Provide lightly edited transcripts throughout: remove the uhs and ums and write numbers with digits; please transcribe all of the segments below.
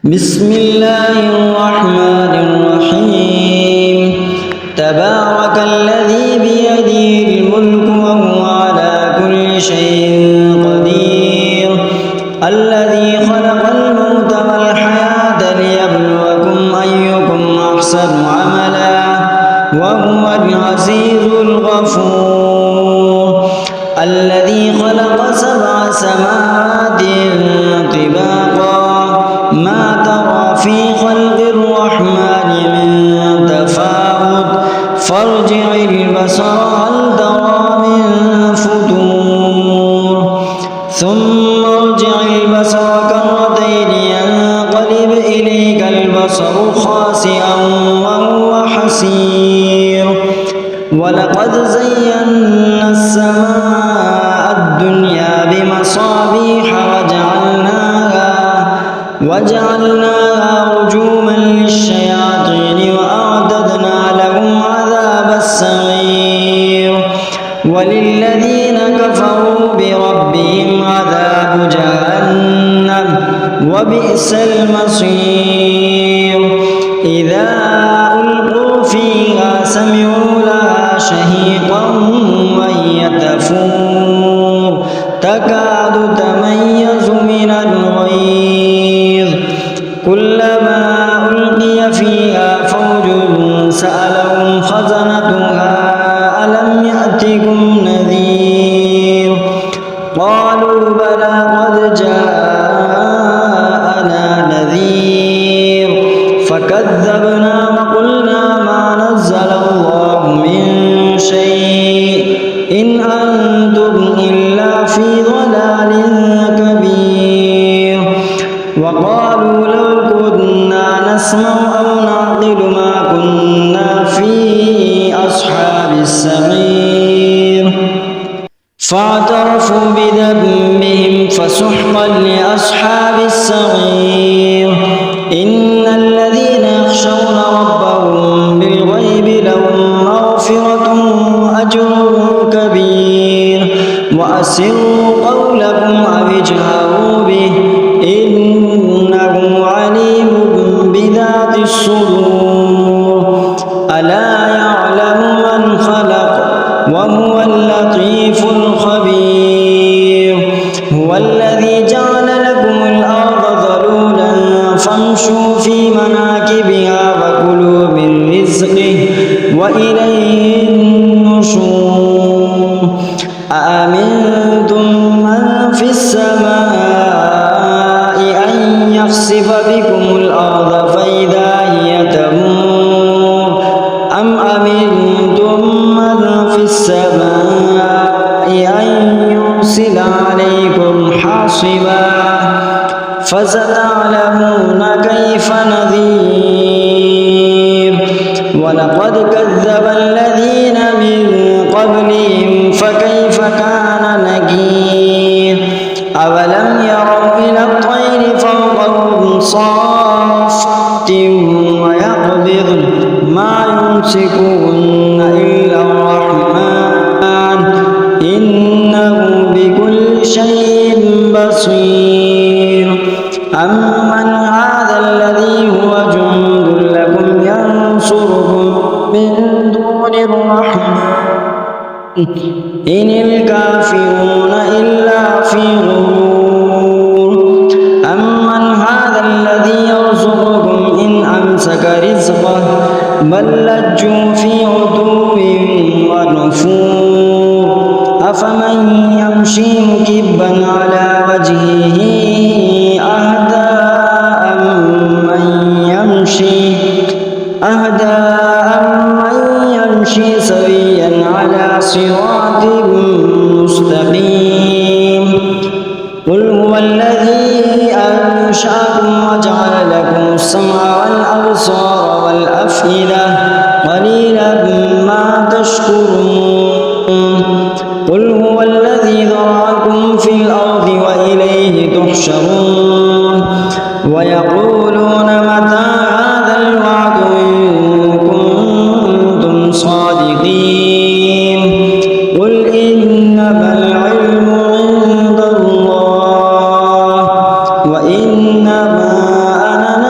بسم الله الرحمن الرحيم تبارك الذي بيده الملك وهو على كل شيء قدير الذي خلق الموت والحياة ليبلوكم أيكم أحسن عملا وهو العزيز الغفور الذي خلق 7 سماوات طباقا ما ترى في خلق الرحمن من تفاوت فارجع البصر هل ترى من فتور ثم ارجع البصر كرتين ينقلب إليك البصر خاسئا وهو حسير ولقد زينا السماء الدنيا بمصابيح وجعلناها رجوما للشياطين وأعتدنا لهم عذاب السعير وللذين كفروا بربهم عذاب جهنم وبئس المصير إذا ألقوا فيها سمعوا لها شهيقا وهي تفور تكاد تميز من الغيظ كلما ألقي فيها فوج سألهم خزنتها ألم يأتكم نذير قالوا بلى قد جاءنا نذير فكذبنا وقلنا ما نزل الله من شيء إن أنتم إلا في ضلال كبير وقالوا لو كنا نسمع أو نعقل ما كنا في أصحاب السعير فاعترفوا بذنبهم فسحقا لأصحاب السعير إن الذين يخشون ربهم بالغيب لهم مغفرة وأجر كبير وأسروا قولكم أو اجهروا به إنه عليم بذات الصدور ألا يعلم من خلق وهو اللطيف الخبير هو الذي جعل لكم الأرض ذلولا فامشوا في مناكبها وكلوا من رزقه وإليه النشور أأمنتم من في السماء أن يخسف بكم الأرض فإذا هي تمور أم أمنتم من في السماء أن يرسل عليكم حاصبا فستعلمون كيف نذير ولقد كذب الذين من قبلهم فكيف كان نكير أولم يروا إلى الطير فوقهم صافات ويقبضن ما يمسكهن إلا الرحمن إنه بكل شيء بصير أمن هذا الذي هو جند لكم ينصركم من دون الرحمن إن الكافرون إلا في غرور أمن هذا الذي يرزقكم إن أمسك رزقه بل لجوا في عتو ونفور أفمن يمشي مكبا على وجهه أهدى أمن يمشي سويا على صراط مستقيم قل هو الذي أنشأكم وجعل لكم السمع والأبصار والأفئدة قليلا ما تشكرون قل هو الذي ذرأكم في الأرض وإليه تحشرون ويقولون متى هذا الوعد إن كنتم صادقين قل إنما العلم عند الله وإنما أنا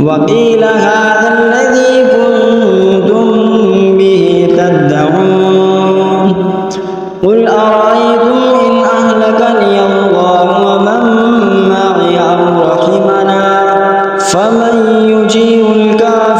وقيل هذا الذي كنتم به تدعون قل أرأيتم إن أهلكني الله ومن معي أو رحمنا فمن يجير الكافرين